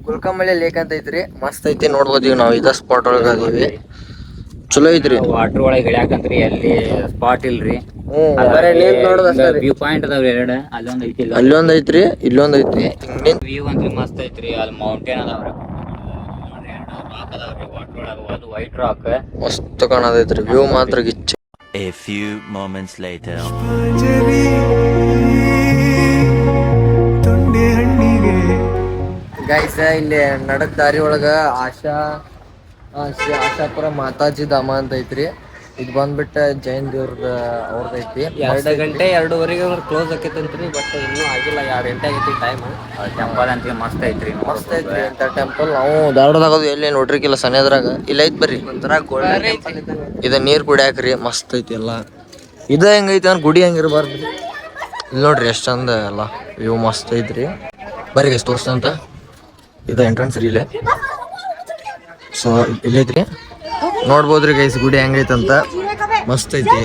ಗುಲ್ಕಂಬಳಿ ಲೇಕ್ ಅಂತ ಐತ್ರಿ. ಮಸ್ತ್ ಐತಿ, ನೋಡ್ಬೋದು. ಈಗ ನಾವು ಇದ ಸ್ಪಾಟ್ ಒಳಗ ಅದೀವಿ. ಚಲೋ ಐತ್ರಿ. ವಾಟರ್ ಒಳಗೆ ಇಳಿಯಾಕಂತ್ರಿ ಅಲ್ಲಿ ಸ್ಪಾಟ್ ಇಲ್ರಿ. ವ್ಯೂ ಪಾಯಿಂಟ್ ಅದಾವ್ರಿ ಎರಡು. ಅಲ್ಲೊಂದ್ ಐತಿ, ಅಲ್ಲೊಂದ್ ಐತ್ರಿ, ಇಲ್ಲೊಂದ್ ಐತ್ರಿ. ವ್ಯೂ ಅಂತೂ ಮಸ್ತ್ ಐತ್ರಿ. ಅಲ್ಲಿ ಮೌಂಟೇನ್ ಅದಾವ್ರಿ, ರಾಕ್ ಅದಾವ್ರಿ ವಾಟರ್ ಒಳಗ. ಅದು ವೈಟ್ ರಾಕ್ ಮಸ್ತ್ ಕಾಣತೈತ್ರಿ. ವ್ಯೂ ಮಾತ್ರ ಗಿಚ್ಚ. A few moments later. ಪುಷ್ಪಾಂಜಲಿ ತೊಂಡೆ ಹಣ್ಣಿಗೆ. ಗೈಸ್ ಇಲ್ಲಿ ನಡಕ್ ದಾರಿ ಒಳಗ ಆಶಾಪುರ ಮಾತಾಜಿ ಧಾಮ ಅಂತ ಐತ್ರಿ. ಇದು ಬಂದ್ಬಿಟ್ಟ ಜೈನ್ ದೇವ್ರದ ಅವ್ರದ್ದು ಐತಿ. 2 ಗಂಟೆ 2:30 ಕ್ಲೋಸ್ ಆಕೈತಂತ್ರಿ. ಬಟ್ ಇನ್ನೂ ಆಗಿಲ್ಲ, 2 ಗಂಟೆ ಆಗೈತಿ ಟೈಮ್. ಟೆಂಪಲ್ ಅಂತ ಮಸ್ತ್ ಐತ್ರಿ. ಮಸ್ತ್ ಐತ್ರಿ ಅಂತ ಟೆಂಪಲ್. ನಾವು ಧಾರವಾಡದಾಗ ಎಲ್ಲಿ ನೋಡ್ರಿಕಿಲ್ಲ, ಸನೇದ್ರಾಗ ಇಲ್ಲ ಐತ್ ಬರ್ರಿ. ಒಂಥರ ಗೋಲ್ಡನ್ ಟೆಂಪಲ್ ಇದ. ನೀರ್ ಕುಡಿಯಾಕ್ರಿ ಮಸ್ತ್ ಐತಿ ಎಲ್ಲ. ಇದ ಹೆಂಗೈತಿ ಅಂದ್ರೆ ಗುಡಿ ಹಂಗಿರ್ಬಾರ್ದು. ಇಲ್ಲಿ ನೋಡ್ರಿ ಎಷ್ಟ್ ಚಂದ ಎಲ್ಲ ವ್ಯೂ ಮಸ್ತ್ ಐತ್ರಿ. ಬರ್ರಿ ಗೈಸ್ ತೋರ್ಸ್ತಂತ. ಇದ ಎಂಟ್ರೆನ್ಸ್ ರೀ ಇಲ್ಲೇ. ಸೊ ಇಲ್ಲೈತ್ರಿ, ನೋಡ್ಬೋದ್ರಿ ಗೈಸ್ ಗುಡಿ ಹೆಂಗೈತಂತ. ಮಸ್ತ್ ಐತಿ,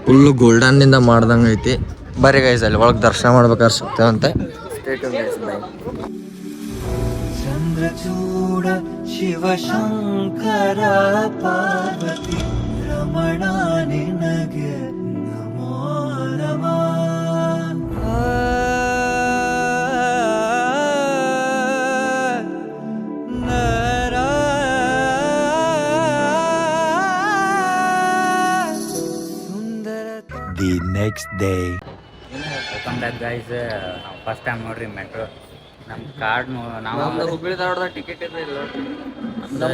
ಫುಲ್ಲು ಗೋಲ್ಡನ್ ಇಂದ ಮಾಡ್ದಂಗ ಐತಿ. ಬರ್ರಿ ಗೈಸ್ ಅಲ್ಲಿ ಒಳಗೆ ದರ್ಶನ ಮಾಡ್ಬೇಕಾದ್ರೆ ಸಿಗ್ತೇವಂತೆ. ಚಂದ್ರಚೂಡ ಶಿವಶಂಕರ ಪಾರ್ವತಿ ರಮಣ ನಿನಗೆ ನಮೋ The next day. Welcome back guys. ನಾವು ಫಸ್ಟ್ ಟೈಮ್ ನೋಡ್ರಿ ಮೆಟ್ರೋ. ನಮ್ಮ ಕಾರ್ಡ್ ನಾವು ಹುಬ್ಳಿ ಧಾರವಾಡ ಟಿಕೆಟ್ ಇಲ್ಲ.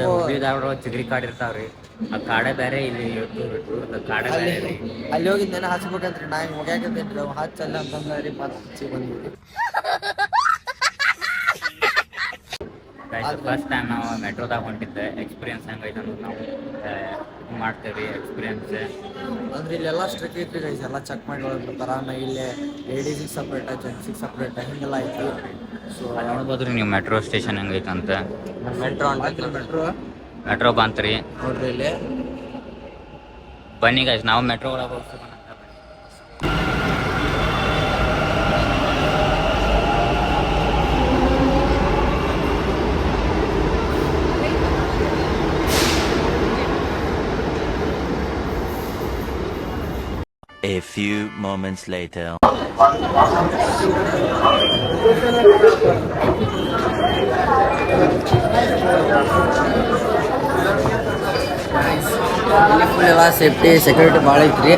ಹುಬ್ಳಿ ಧಾರವಾಡ ಚಿಗ್ರಿ ಕಾರ್ಡ್ ಇರ್ತಾವ್ರಿ. ಆ ಕಾರ್ಡೇ ಬೇರೆ, ಇಲ್ಲಿ ಕಾರ್ಡೇ ಬೇರೆ ರೀ. ಅಲ್ಲಿ ಹೋಗಿದ್ದೇನೆ ಹಚ್ಬೇಕಂತ್ರಿ. ನಾ ಹಿಂಗೆ ಹೋಗ್ಯಾಕಂತೇನ್ರಿ ಅವ್ ಹಚ್ಚಲ್ಲ ಅಂತಂದ್ರಿ ಮತ್ತೆ ಹಚ್ಚಿ ಬಂದ್ಬಿಟ್ಟು. ಗೈಸ್ ಫಸ್ಟ್ ಟೈಮ್ ನಾವು ಮೆಟ್ರೋದಾಗ ಹೊಂಟಿದ್ದೆ. ಎಕ್ಸ್ಪೀರಿಯನ್ಸ್ ಹೆಂಗೈತೆ ಅಂದ್ರೆ ನಾವು ಇದು ಮಾಡ್ತೇವೆ ಎಕ್ಸ್ಪೀರಿಯನ್ಸ್. ಅಂದ್ರೆ ಇಲ್ಲೆಲ್ಲ ಸ್ಟ್ರಿಕ್ ಐತ್ರಿ ಗೈಸ್, ಎಲ್ಲ ಚೆಕ್ ಮಾಡಿ ಒಳಗಿರ್ತಾರ. ಆಮೇಲೆ ಇಲ್ಲಿ ಲೇಡೀಸಿಗೆ ಸಪ್ರೇಟ, ಜೆಂಟ್ಸಿಗೆ ಸಪ್ರೇಟ ಹಿಂಗೆಲ್ಲ ಐತಿ. ಸೊ ಅಲ್ಲಿ ನೋಡ್ಬೋದು ರೀ ನೀವು ಮೆಟ್ರೋ ಸ್ಟೇಷನ್ ಹೆಂಗೈತೆ ಅಂತ. ಮೆಟ್ರೋ ಮೆಟ್ರೋ ಬಂತ್ರಿ ನೋಡ್ರಿ ಇಲ್ಲಿ. ಬನ್ನಿ ಗೈಸ್, ನಾವು ಮೆಟ್ರೋ ಒಳಗೆ ಹೋಗ್ತೀವಿ. A few moments later. ಇಲ್ಲಿ ಫುಲ್ ಎಲ್ಲ ಸೇಫ್ಟಿ ಸೆಕ್ಯೂರಿಟಿ ಭಾಳ ಐತ್ರಿ.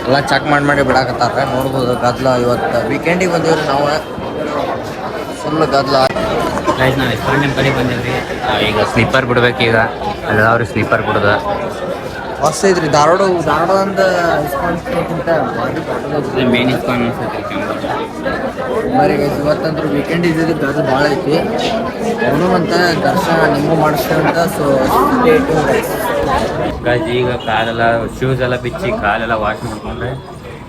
ಎಲ್ಲ ಚೆಕ್ ಮಾಡಿ ಬಿಡಾಕತ್ತಾರ. ನೋಡ್ಬೋದು ಗದ್ಲ. ಇವತ್ತು ವೀಕೆಂಡಿಗೆ ಬಂದೀವ್ರಿ ನಾವು. ಫುಲ್ ಗದ್ಲ. ಗೈಸ್ ನಾವು ಇಸ್ಕಾನ್ ಟೆಂಪಲಿಗೆ ಬಂದಿವ್ರಿ. ಈಗ ಸ್ಲೀಪರ್ ಬಿಡ್ಬೇಕು. ಈಗ ಅಲ್ಲವ್ರಿ ಸ್ಲೀಪರ್ ಬಿಡೋದು ಮಸ್ತ್ ಐತ್ರಿ. ಧಾರವಾಡದಿಂದ ಇಸ್ಕೊಂಡ್ಕಿಂತ ಮೇನ್ ಇಸ್ಕಾನ್ ಅನ್ಸತ್ರಿ. ಬರೀ ಗೈಸ್ ಇವತ್ತಂದ್ರೆ ವೀಕೆಂಡ್ ಇದ್ದಿದ್ದು ಗದ್ಲ ಭಾಳ ಐತಿ. ಅವನು ಅಂತ ದರ್ಶನ ನಿಮಗೂ ಮಾಡಿಸ್ತೇವಂತ. ಸೊ ಗೈಸ್ ಈಗ ಕಾಲೆಲ್ಲ ಶೂಸ್ ಎಲ್ಲ ಬಿಚ್ಚಿ ಕಾಲೆಲ್ಲ ವಾಶ್ ಮಾಡ್ಕೊಂಡ್ರೆ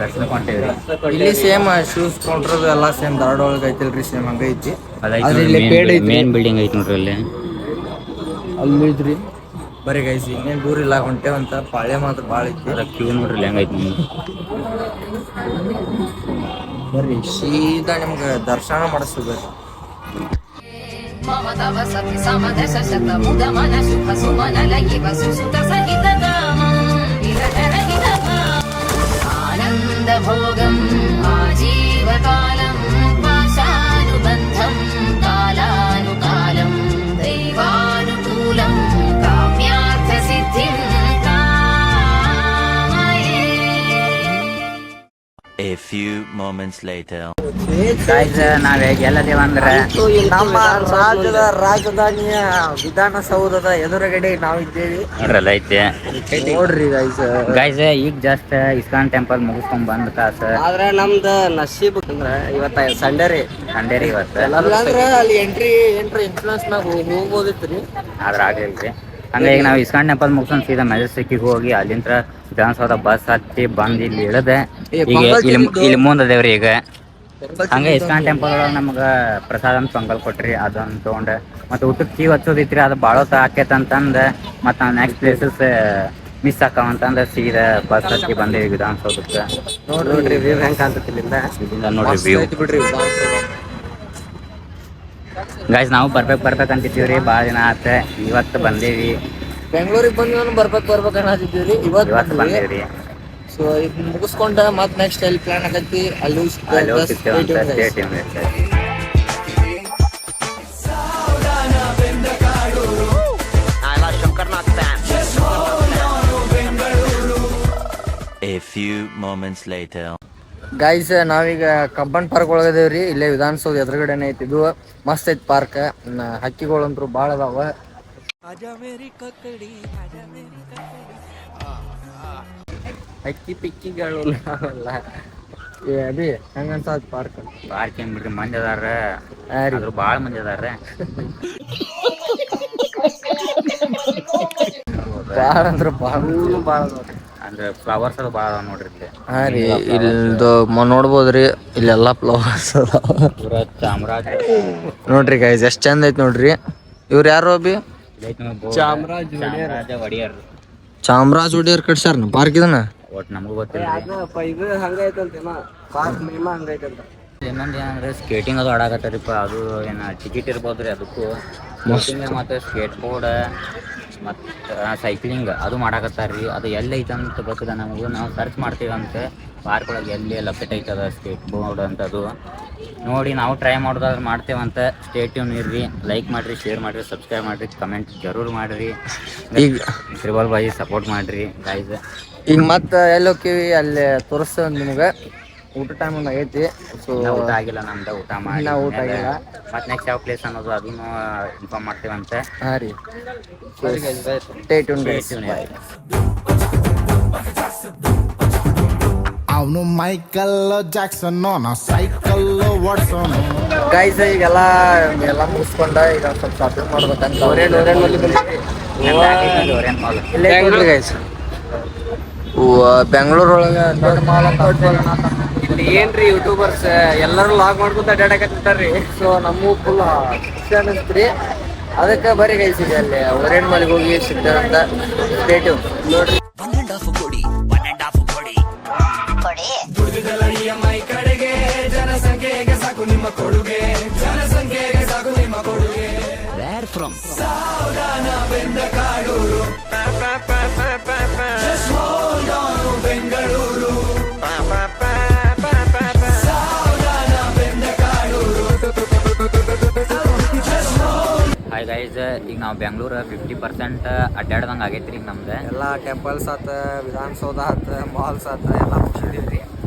ದರ್ಶನಕ್ಕೆ ಹೊಂಟೇವ್ರಿ. ಇಲ್ಲಿ ಸೇಮ್ ಶೂಸ್ ಕೌಂಟ್ರದು ಎಲ್ಲ ಸೇಮ್ ಧಾರವಾಡ ಒಳಗೆ ಐತಿಲ್ರಿ, ಸೇಮ್ ಹಂಗೈತಿ. ಮೇನ್ ಬಿಲ್ಡಿಂಗ್ ಐತಿ ನೋಡ್ರಿ ಅಲ್ಲಿ. ಅಲ್ಲಿ ಐತ್ರಿ. ಬರೀ ಗೈಸ್ ಇನ್ನೇನು ದೂರ ಇಲ್ಲ, ಹೊಂಟೇವಂತ. ಪಾಳ್ಯ ಮಾತ್ರ ಭಾಳ ಐತಿ. ಅದ ಕ್ಯೂ ನೋಡ್ರಿ ಹೆಂಗೈತಿ. ಬರ್ರಿ ಸೀದಾ ನಿಮ್ಗೆ ದರ್ಶನ ಮಾಡಿಸ್ತೀವಿ ಬರ್ರಿ. ಆನಂದ ಭೋಗಂ ಆಜೀವಕಾಲಂ ಪಾಶಾನುಬಂಧಂ ಕಾಲಾನುಕಾಲಂ ದೈವಾನುಕೂಲಂ ಕಾಮ್ಯಾರ್ಥ ಸಿದ್ಧಿಂ ಕಾಮಯೇ. A few moments later. Guys ನಾವ್ ಎಲ್ಲದೇವ ಅಂದ್ರೆ ನಮ್ಮ ರಾಜ್ಯದ ರಾಜಧಾನಿಯ ವಿಧಾನಸೌಧದ ಎದುರುಗಡೆ ನಾವಿದ್ದೇವೆ. ನೋಡ್ರಲ್ಲ ಐತೆ. ನೋಡ್ರಿ ಗೈಸ್. ಗೈಸ್ ಈಗ ಜಸ್ಟ್ ಇಸ್ಕಾನ್ ಟೆಂಪಲ್ ಮುಗಿಸ್ಕೊಂಡ್ ಬಂದ ಕಾಸ. ಆದ್ರೆ ನಮ್ದು ನಸೀಬ್ ಅಂದ್ರೆ ಇವತ್ತ ಸಂಡೇ ರೀ. ಇವತ್ತು ಅಂದ್ರೆ ಅಲ್ಲಿ ಎಂಟ್ರಿ ಇನ್ಫ್ಲೂಯೆನ್ಸ್ ಮ್ಯಾಗ ಹೋಗ್ಬೋದಿತ್ರಿ, ಆದ್ರೆ ಆಗ್ಲಿಲ್ರಿ. ಹಂಗ ಈಗ ನಾವು ಇಸ್ಕಾನ್ ಟೆಂಪಲ್ ಮುಗಿಸ್ಕೊಂಡು ಸೀದಾ ಮೆಜೆಸ್ಟಿಕ್ಕಿಗೆ ಹೋಗಿ ಅಲ್ಲಿಂದ ವಿಧಾನಸೌಧ ಬಸ್ ಹತ್ತಿ ಬಂದು ಇಲ್ಲಿ ಇಳದೆ ಈಗ ಇಲ್ಲಿ ಮುಂದದೇವ್ರಿ. ಈಗ ಹಂಗೆ ಇಸ್ಕಾನ್ ಟೆಂಪಲ್ ಒಳಗೆ ನಮ್ಗೆ ಪ್ರಸಾದ ಅಂತ ಪೊಂಗಲ್ ಕೊಟ್ರಿ. ಅದನ್ನ ತೊಗೊಂಡು ಮತ್ತೆ ಊಟಕ್ಕೆ ಕ್ಯೂ ಹಚ್ಚೋದಿತ್ರಿ. ಅದು ಭಾಳ ಹೊತ್ತು ಆಕೈತೆ ಅಂತಂದು ಮತ್ತು ನಾವು ನೆಕ್ಸ್ಟ್ ಪ್ಲೇಸಸ್ ಮಿಸ್ ಆಕಾವಂತಂದ್ರೆ ಸೀದಾ ಬಸ್ ಹತ್ತಿ ಬಂದೇವಿ ವಿಧಾನಸೌಧಕ್ಕೆ. ನೋಡ್ರಿ ವ್ಯೂ ಹೆಂಗ್ ಕಾಣ್ತೈತಿ ಇಲ್ಲಿಂದ. ನೋಡ್ರಿ ವ್ಯೂ. ಬಿಡ್ರಿ ವಿಧಾನಸೌಧ. ಗೈಸ್ ನಾವು ಬರ್ಬೇಕು ಅಂತಿದ್ದೀವ್ರಿ. ಭಾಳ ದಿನ ಆತ. ಇವತ್ತು ಬಂದೇವಿ. ಬೆಂಗಳೂರಿಗೆ ಬಂದು ಬರ್ಬೇಕು ಅನ್ನತ್ತಿದ್ದೀವಿ. ಇವತ್ತು ಬಂದೇವ್ರಿ. ಸೊ ಇದು ಮುಗಿಸ್ಕೊಂಡ ಮತ್ತೆ ನೆಕ್ಸ್ಟ್ ಎಲ್ಲಿ ಪ್ಲಾನ್ ಆಗತ್ತಿ ಅಲ್ಲಿ A few moments later. Guys ನಾವೀಗ ಕಬ್ಬನ್ ಪಾರ್ಕ್ ಒಳಗದೇವ್ರಿ. ಇಲ್ಲೇ ವಿಧಾನಸೌಧ ಎದುರುಗಡೆನೆ ಐತಿ. ಇದು ಮಸ್ತ್ ಐತಿ ಪಾರ್ಕ್. ಹಕ್ಕಿಗಳಂತೂ ಭಾಳ ಅದಾವ. ಅಕ್ಕಿ ಪಿಕ್ಕಿಗಳು ನಾವೆಲ್ಲ ಅಭಿ ಹೆಂಗ ಅನ್ಸಾತ್ ಪಾರ್ಕ್? ಪಾರ್ಕ್ ಏನ್ ಬಿಡ್ರಿ, ಮಂದಿ ಅದಾರ. ಭಾಳ ಮಂದಿ ಅದಾರ. ಭಾಳ ಅಂದ್ರೆ ಭಾಳ ಅಂದ್ರೆ ಫ್ಲವರ್ಸ್ ಅದು ಭಾಳ ಅದಾವ ನೋಡ್ರಿ ಇಲ್ಲಿ. ಹಾ ರೀ, ಇಲ್ದು ನೋಡ್ಬೋದ್ರಿ. ಇಲ್ಲೆಲ್ಲ ಫ್ಲವರ್ಸ್ ಅದಾವ. ಚಾಮರಾಜ ನೋಡ್ರಿ ಗೈಸ್ ಎಷ್ಟ್ ಚಂದ ಐತಿ ನೋಡ್ರಿ. ಇವ್ರು ಯಾರು ಅಭಿ? ಚಾಮರಾಜ ಒಡೆಯರ್. ಚಾಮರಾಜ ಒಡೆಯರ್ ಕಟ್ಸ್ಯಾರ ನಮ್ಮ ಪಾರ್ಕ್ ಇದನ್ನ. ಒಟ್ಟು ನಮಗೂ ಗೊತ್ತಿಲ್ಲ. ಇದು ಹಂಗೈತಂತೇನ ಪಾರ್ಕ್ ನೇಮ ಹಂಗೈತಂತ. ಇನ್ನೊಂದು ಏನಂದ್ರೆ ಸ್ಕೇಟಿಂಗ್ ಅದು ಆಡಾಕತ್ತಾರಿಪ್ಪ. ಅದು ಏನು ಟಿಕೆಟ್ ಇರ್ಬೋದು ರೀ ಅದಕ್ಕೂ. ಸ್ಕೇಟಿಂಗ್ ಮತ್ತು ಸ್ಕೇಟ್ ಬೋರ್ಡ್ ಮತ್ತು ಸೈಕ್ಲಿಂಗ್ ಅದು ಮಾಡಾಕತ್ತಾರ ರೀ. ಅದು ಎಲ್ಲೈತೆ ಅಂತ ಗೊತ್ತಿಲ್ಲ ನಮಗೂ. ನಾವು ಸರ್ಚ್ ಮಾಡ್ತೀವಂತೆ ಪಾರ್ಕ್ ಒಳಗೆ ಎಲ್ಲಿ ಲೊಕೇಟ್ ಐತದ ಸ್ಕೇಟ್ ಬೋರ್ಡ್ ಅಂತದು ನೋಡಿ ನಾವು ಟ್ರೈ ಮಾಡೋದಾದ್ರೆ ಮಾಡ್ತೇವಂತ. ಸ್ಟೇ ಟ್ಯೂನ್ ಇರ್ರಿ, ಲೈಕ್ ಮಾಡಿರಿ, ಶೇರ್ ಮಾಡಿರಿ, ಸಬ್ಸ್ಕ್ರೈಬ್ ಮಾಡಿರಿ, ಕಮೆಂಟ್ ಜರೂರ್ ಮಾಡಿರಿ. ಈಗ ತ್ರಿಬಲ್ ಬಾಯಿ ಸಪೋರ್ಟ್ ಮಾಡಿರಿ ಗೈಸ್. ಈಗ ಮತ್ತೆ ಎಲ್ಲಿ ಹೋಗ್ತೀವಿ ಅಲ್ಲಿ ತೋರಿಸ್ತೇವೆ ನಿಮ್ಗೆ. ಊಟ ಟೈಮ್ ಒಂದು ಆಗೈತಿ. ಸೊ ಊಟ ಆಗಿಲ್ಲ ನಮ್ದು, ಊಟ ಮಾಡಿ ಊಟ ಆಗಿಲ್ಲ. ಮತ್ತೆ ನೆಕ್ಸ್ಟ್ ಯಾವ ಪ್ಲೇಸ್ ಅನ್ನೋದು ಅದನ್ನು ಇನ್ಫಾರ್ಮ್ ಮಾಡ್ತೇವಂತೆ. ಹಾಂ ರೀ, ಸ್ಟೇ ಟ್ಯೂನ್. ಅವನು ಮೈಕಲ್ ಜಾಕ್ಸನ್ ಸೈಕಲ್ ಓಡಿಸೋನು. ಗೈಸ್ ಈಗೆಲ್ಲ ಮುಗಿಸ್ಕೊಂಡ ಈಗ ಸ್ವಲ್ಪ ಶಾಪಿಂಗ್ ಮಾಡ್ಬೇಕಂತ ಗೈಸ್. ಬೆಂಗಳೂರೊಳಗೆ ದೊಡ್ಡ ಮಾಲ್ ಇಲ್ಲಿ ಏನ್ರಿ ಯೂಟ್ಯೂಬರ್ಸ್ ಎಲ್ಲರೂ ಲಾಗ್ ಮಾಡ್ಕೊಂತ ಅಡ್ಡಾಡಕತ್ತಿರ್ತಾರ್ರಿ. ಸೊ ನಮಗೂ ಫುಲ್ ಖುಷಿ ಅನ್ನಿಸ್ತ್ರಿ. ಅದಕ್ಕೆ ಬರೀ ಗೈಸ್ ಈಗ ಅಲ್ಲಿ ಓರಿಯಂಟ್ ಮಾಲಿಗೆ ಹೋಗಿ ಸಿಗ್ತಾರಂತ. ಸ್ಟೇಟ್ ನೋಡ್ರಿ. ಹಾಯ್ ಗೈಸ್, ಈಗ ನಾವು ಬೆಂಗಳೂರು 50% ಅಡ್ಡಾಡ್ದಂಗೆ ಆಗೈತ್ರಿ ಈಗ ನಮ್ದು. ಎಲ್ಲ ಟೆಂಪಲ್ಸ್ ಆತ, ವಿಧಾನಸೌಧ ಆತ, ಮಾಲ್ಸ್ ಆತ ಎಲ್ಲ ಮುಗಿಸಿದೀವಿ.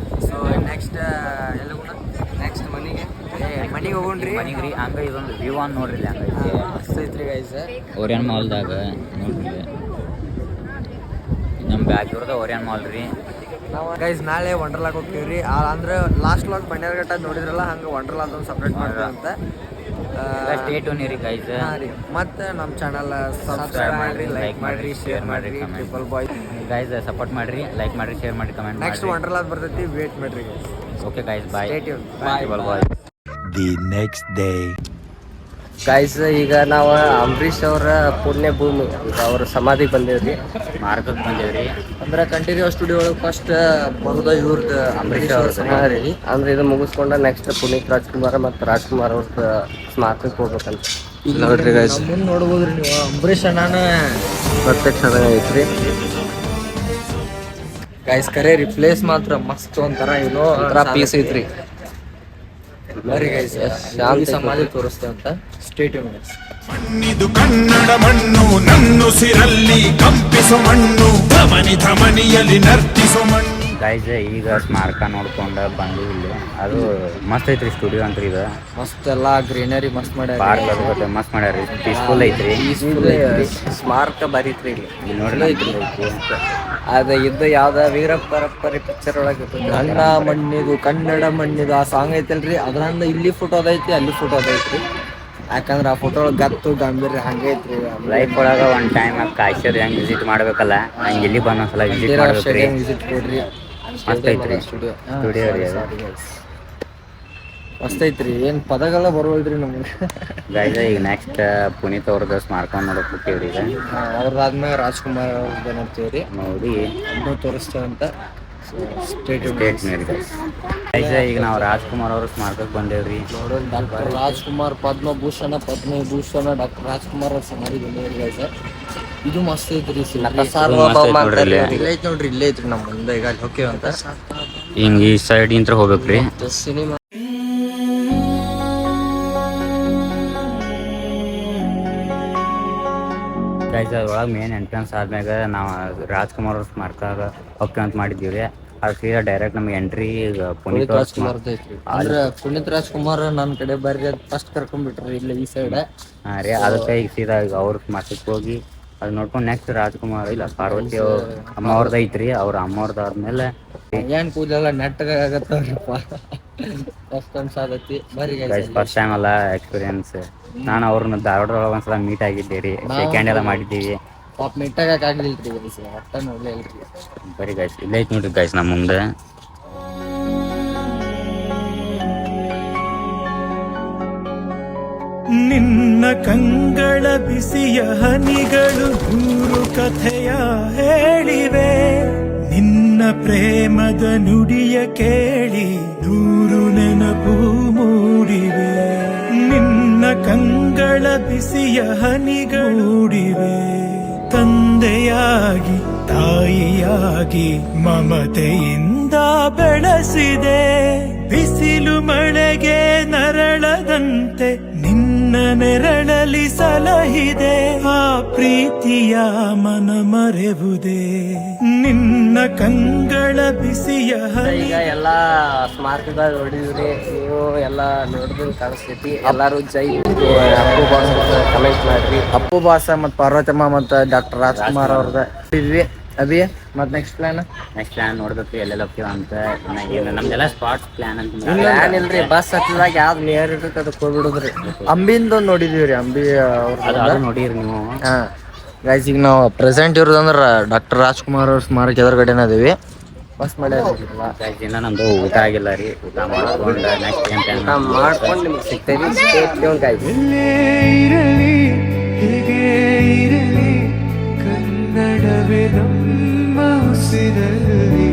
ಸೊ ನೆಕ್ಸ್ಟ್ ಎಲ್ಲಿ ಹೋಗೋಣ? ನೆಕ್ಸ್ಟ್ ಮನೆಗೆ ಹೋಗೋಣ್ರಿ. ಮನೆಗೆ ರೀ. ಹಂಗೆ ಇದೊಂದು ವ್ಯೂ ಆನ್ ನೋಡ್ರಿ, ಹಂಗೈತಿ ಮಸ್ತ್ ಐತ್ರಿ ಗೈಸ್. ಓರಿಯನ್ ಮಾಲ್ದಾಗ ನೋಡ್ರಿ, ನಮ್ಮ ಬ್ಯಾಕ್ ಇರೋದು ಓರಿಯನ್ ಮಾಲ್ ರೀ. ನಾವು ಗೈಸ್ ನಾಳೆ ವಂಡರ್ಲಾಗ್ ಹೋಗ್ತೀವ್ರಿ. ಅಂದ್ರೆ ಲಾಸ್ಟ್ ಲಾಗ್ ಬಂಡೇರಘಟ್ಟ ನೋಡಿದ್ರಲ್ಲ, ಹಂಗೆ ವಂಡರ್ಲಾದ ಒಂದು ಸಪ್ರೇಟ್ ಮಾಡ್ತೀವಿ ಅಂತ. ಸ್ಟೇ ಟ್ಯೂನ್ ಇರಿ ಗೈಸ್. ಮತ್ತೆ ನಮ್ಮ ಚಾನಲ್ ಸಬ್ಸ್ಕ್ರೈಬ್ ಮಾಡಿರಿ, ಲೈಕ್ ಮಾಡಿರಿ, ಶೇರ್ ಮಾಡಿರಿ. ಟ್ರಿಪಲ್ ಬಾಯ್ ಗೈಸ್ ಸಪೋರ್ಟ್ ಮಾಡಿರಿ, ಲೈಕ್ ಮಾಡಿರಿ, ಶೇರ್ ಮಾಡಿ, ಕಮೆಂಟ್ ಮಾಡಿ. ನೆಕ್ಸ್ಟ್ ವಂಡರ್ಲಾದ್ ಬರ್ತೈತಿ, ವೇಟ್ ಮಾಡ್ರಿ guys. Okay guys, bye. Stay tune. Triple boy. The next day. Guys ಈಗ ನಾವು ಅಂಬರೀಷ್ ಅವರ ಪುಣ್ಯ ಭೂಮಿ ಈಗ ಅವ್ರ ಸಮಾಧಿಗೆ ಬಂದೇವ್ರಿ, ಮಾರ್ಗಕ್ಕೆ ಬಂದೇವ್ರಿ. ಅಂದ್ರೆ ಕಂಟಿನ್ಯೂ ಸ್ಟುಡಿಯೋ ಒಳಗೆ ಫಸ್ಟ್ ಬರೋದ ಇವ್ರದ್ದು ಅಂಬರೀಷ್ ಅವ್ರ ರೀ. ಅಂದ್ರೆ ಇದು ಮುಗಿಸ್ಕೊಂಡ ನೆಕ್ಸ್ಟ್ ಪುನೀತ್ ರಾಜ್ಕುಮಾರ್ ಮತ್ತು ರಾಜ್ಕುಮಾರ್ ಅವ್ರದ್ದು ಸ್ಮಾರಕಕ್ಕೆ ಹೋಗ್ಬೇಕಂತ ನೋಡ್ರಿ ಗೈಸ್. ಮುಂದೆ ನೋಡ್ಬೋದ್ರಿ ನೀವು, ಅಂಬರೀಷ್ ಅಣ್ಣನ ಪ್ರತ್ಯಕ್ಷ ಐತ್ರಿ ಗೈಸ್. ಕರೆ ರಿಪ್ಲೇಸ್ ಮಾತ್ರ ಮಸ್ತ್ ಒಂಥರ ಏನೋ ಒಂಥರ ಪೀಸ್ ಐತ್ರಿ. ಬರೀ ಗೈಸ್ ಶಾಂತಿ ಸಮಾಧಿ ತೋರಿಸ್ತೇವೆ ಅಂತ. Stay tune guys. ಮಣ್ಣಿದು ಕನ್ನಡ ಮಣ್ಣು, ನನ್ನುಸಿರಲ್ಲಿ ಕಂಪಿಸೋ ಮಣ್ಣು, ಧಮನಿ ಧಮನಿಯಲ್ಲಿ ನರ್ತಿಸೋ ಮಣ್ಣು. ಗೈಸ್ ಈಗ ಸ್ಮಾರಕ ನೋಡ್ಕೊಂಡು ಬಂದು ಇಲ್ಲಿ ಅದು ಮಸ್ತ್ ಐತ್ರಿ ಸ್ಟುಡಿಯೋ ಅಂತ. ಇದು ಮಸ್ತ್ ಎಲ್ಲ ಗ್ರೀನರಿ ಮಸ್ತ್ ಮಾಡ್ಯಾರ. ಪಾರ್ಕ್ ಅದು ಮಸ್ತ್ ಮಾಡ್ಯಾರ. ಪೀಸ್ಫುಲ್ ಐತ್ರಿ. ಸ್ಮಾರಕ ಬರೀತ್ರಿ ಇಲ್ಲಿ. ಇಲ್ಲಿ ನೋಡ್ರಿ ಐತ್ರಿ. ಅದು ಇದು ಯಾವ್ದ ವೀರ ಪರಪ್ಪರಿ ಪಿಕ್ಚರ್ ಒಳಗೆ ಕನ್ನಡ ಮಣ್ಣಿದು ಕನ್ನಡ ಮಣ್ಣಿದು ಆ ಸಾಂಗ್ ಐತಲ್ರಿ, ಅದ್ರಂದ ಇಲ್ಲಿ ಫೋಟೋ ಅದೈತಿ, ಅಲ್ಲಿ ಫೋಟೋ ಅದೈತ್ರಿ. ಯಾಕಂದ್ರೆ ಆ ಫೋಟೋ ಒಳಗೆ ಗತ್ತು ಗಾಂಭೀರ್ಯ ಹಂಗೈತ್ರಿ. ಲೈಫ್ ಒಳಗೆ ಒಂದು ಟೈಮ್ ಕಾಯ್ಸರ್ ಹೆಂಗೆ ವಿಸಿಟ್ ಮಾಡ್ಬೇಕಲ್ಲ, ಹಂಗೆ ಇಲ್ಲಿ ಬಂದು ಒಂದ್ಸಲ ವಿಸಿಟ್ ಮಾಡ್ಬೇಕ್ರಿ. ವಿಸಿಟ್ ಕೊಡ್ರಿ. ಮಸ್ತ್ ಐತ್ರಿ ಸ್ಟುಡಿಯೋ ರೀ ಅದು. ಮಸ್ತ್ ಐತ್ರಿ. ಏನ್ ಪದಗಳ ಬರೋಲ್ರಿ ನಮ್ಗೆ. ಗೈಸ್ ಈಗ ನೆಕ್ಸ್ಟ್ ಪುನೀತ್ ಅವ್ರದ್ದು ಸ್ಮಾರಕ ನೋಡಕ್ ಬಿಟ್ಟಿವ್ರಿ. ಈಗ ಅವ್ರದ್ದಾದ್ಮೇಲೆ ರಾಜ್ಕುಮಾರ್ ಅವ್ರದ್ದು ನೋಡ್ತೀವ್ರಿ, ನೋಡಿ ಅದನ್ನು ತೋರಿಸ್ತೇವಂತ. ಸ್ಟೇಟ್ ಗೈಸ್ ಈಗ ನಾವು ರಾಜ್ಕುಮಾರ್ ಅವ್ರ ಸ್ಮಾರಕಕ್ಕೆ ಬಂದೇವ್ರಿ. ನೋಡೋದು ಡಾಕ್ಟರ್ ರಾಜ್ಕುಮಾರ್ ಪದ್ಮಭೂಷಣ ಪದ್ಮವಿಭೂಷಣ ಡಾಕ್ಟರ್ ರಾಜ್ಕುಮಾರ್ ಅವ್ರ ಸಮಾಧಿ ಬಂದೇವ್ರಿ ಗೈಸ್. ಇದು ಮಸ್ತ್ ಐತ್ರಿ. ಇಲ್ಲೇ ಐತಿ ನೋಡ್ರಿ, ಇಲ್ಲೇ ಐತ್ರಿ ನಮ್ಮ ಮುಂದೆ. ಈಗ ಅಲ್ಲಿ ಹೋಗ್ಯವಂತ ಹಿಂಗೆ ಈ ಸೈಡ್ ಇಂತ್ರ ಹೋಗ್ಬೇಕ್ರಿ. ಸಿನಿಮಾ ಗೈಸ್ ಅದ್ರೊಳಗೆ ಮೇನ್ ಎಂಟ್ರೆನ್ಸ್ ಆದ್ಮ್ಯಾಗ ನಾವು ರಾಜ್ಕುಮಾರ್ ಅವ್ರ ಸ್ಮಾರಕ ಹೋಗ್ತೇವೆ ಅಂತ ಮಾಡಿದ್ದೀವಿ. ಅದು ಸೀದಾ ಡೈರೆಕ್ಟ್ ನಮ್ಗೆ ಎಂಟ್ರಿ ಪುನೀತ್ ರಾಜ್ಕುಮಾರ್ ಐತ್ರಿ. ಅಂದ್ರೆ ಪುನೀತ್ ರಾಜ್ಕುಮಾರ್ ನನ್ನ ಕಡೆ ಬರ್ರಿ ಅಂತ ಫಸ್ಟ್ ಕರ್ಕೊಂಡ್ಬಿಟ್ರಿ ಇಲ್ಲಿ ಈ ಸೈಡ್. ಹಾಂ ರೀ, ಅದಕ್ಕೆ ಈಗ ಸೀದಾ ಈಗ ಅವ್ರ ಸ್ಮಾರಕಕ್ಕೆ ಹೋಗಿ ಅದು ನೋಡ್ಕೊಂಡು ನೆಕ್ಸ್ಟ್ ರಾಜ್ಕುಮಾರ್ ಇಲ್ಲ ಪಾರ್ವತಿ ಅಮ್ಮ ಅವ್ರದ್ದು ಐತ್ರಿ. ಅವ್ರ ಅಮ್ಮವ್ರದ್ದು ಆದ್ಮೇಲೆ ಏನ್ ಕೂದಲೆಲ್ಲ ನೆಟ್ಟಗಾಗತ್ತವ್ರಪ್ಪ. ಫಸ್ಟ್ ಅನ್ಸಾದತಿ. ಬರ್ರಿ ಗೈಸ್ ಫಸ್ಟ್ ಟೈಮ್ ಅಲ್ಲ ಎಕ್ಸ್ಪೀರಿಯನ್ಸ್. ನಾನು ಅವ್ರನ್ನ ಧಾರವಾಡದೊಳಗೆ ಒಂದ್ಸಲ ಮೀಟ್ ಆಗಿದ್ದೆ ರೀ, ಸೆಕೆಂಡ್ ಎಲ್ಲ ಮಾಡಿದ್ದೀವಿ. ಪಾಪ ಮೆಟ್ಟಾಗಲಿಲ್ರಿ ಗೈಸ್, ಒಟ್ಟ ನೋಡ್ಲೇ ಇಲ್ರಿ. ಬರೀ ಗೈಸ್ ಇಲ್ಲೇ ಐತಿ ನೋಡ್ರಿ ಗೈಸ್ ನಮ್ಮ ಮುಂದೆ. ನಿನ್ನ ಕಂಗಳ ಬಿಸಿಯ ಹನಿಗಳು ನೂರು ಕಥೆಯ ಹೇಳಿವೆ, ನಿನ್ನ ಪ್ರೇಮದ ನುಡಿಯ ಕೇಳಿ ನೂರು ನೆನಪು ಮೂಡಿವೆ. ನಿನ್ನ ಕಂಗಳ ಬಿಸಿಯ ಹನಿಗಳೂಡಿವೆ, ತಂದೆಯಾಗಿ ತಾಯಿಯಾಗಿ ಮಮತೆಯಿಂದ ಬೆಳೆಸಿದೆ. ಬಿಸಿಲು ಮಳೆಗೆ ನರಳದಂತೆ ನಿನ್ನ ನೆರಳಲಿ ಸಲಹಿದೆ. ಆ ಪ್ರೀತಿಯ ಮನ ಮರೆವುದೇ ನಿನ್ನ ಕಂಗಳ ಬಿಸಿಯ ಹನಿ. ಈಗ ಎಲ್ಲಾ ಸ್ಮಾರಕಗಳು ನೋಡಿದ್ರಿ, ನೀವು ಎಲ್ಲಾ ನೋಡಿದ್ರೆ ಕಾಣಿಸ್ತೈತಿ. ಎಲ್ಲಾರು ಜೈ ಅಪ್ಪು ಬಾಸ್ ಅಂತ ಕಮೆಂಟ್ ಮಾಡ್ರಿ. ಅಪ್ಪು ಬಾಸ ಮತ್ ಪಾರ್ವತಮ್ಮ ಮತ್ ಡಾಕ್ಟರ್ ರಾಜ್ಕುಮಾರ್ ಅವ್ರದ ಇದ್ವಿ ಅಭಿ. ಮತ್ ನೆಕ್ಸ್ಟ್ ಪ್ಲಾನ್ ನೋಡ್ಬೇಕು ಎಲ್ಲೆಲ್ಲ ಹೋಗ್ತೀವ ಅಂತ. ನಮ್ದೆಲ್ಲ ಸ್ಪಾಟ್ಸ್ ಪ್ಲಾನ್ ಅಂತ ಪ್ಲಾನ್ ಇಲ್ರಿ, ಬಸ್ ಹತ್ತಿದಾಗ ಯಾವ್ದು ನಿಯರ್ ಇರ್ತೈತೆ ಅದಕ್ಕೆ ಹೋಗ್ಬಿಡುದ್ರಿ. ಅಂಬಿಂದ ನೋಡಿದೀವ್ರಿ, ಅಂಬಿ ಅವ್ರ ನೋಡಿರಿ ನೀವು. ಹಾ ಗೈಸ್, ಈಗ ನಾವು ಪ್ರೆಸೆಂಟ್ ಇರೋದಂದ್ರ ಡಾಕ್ಟರ್ ರಾಜ್ಕುಮಾರ್ ಅವ್ರ ಸ್ಮಾರಕ ಎದುರುಗಡೆನ ಅದೀವಿ. ಬಸ್ ಮಾಡಿ ದಿನ ನಮ್ದು ಊಟ ಆಗಿಲ್ಲ ರೀ. ಊಟ ಮಾಡ್ಕೊಂಡು ನೆಕ್ಸ್ಟ್ ಏನ್ ಮಾಡ್ಕೊಂಡು ನಿಮ್ಗೆ ಸಿಗ್ತೇವಿ. ಎಲ್ಲೇ ಇರಲಿ ಹೇಗೆ ಇರಲಿ ಕನ್ನಡವೇ ನಮ್ಮ ಉಸಿರಲ್ಲಿ.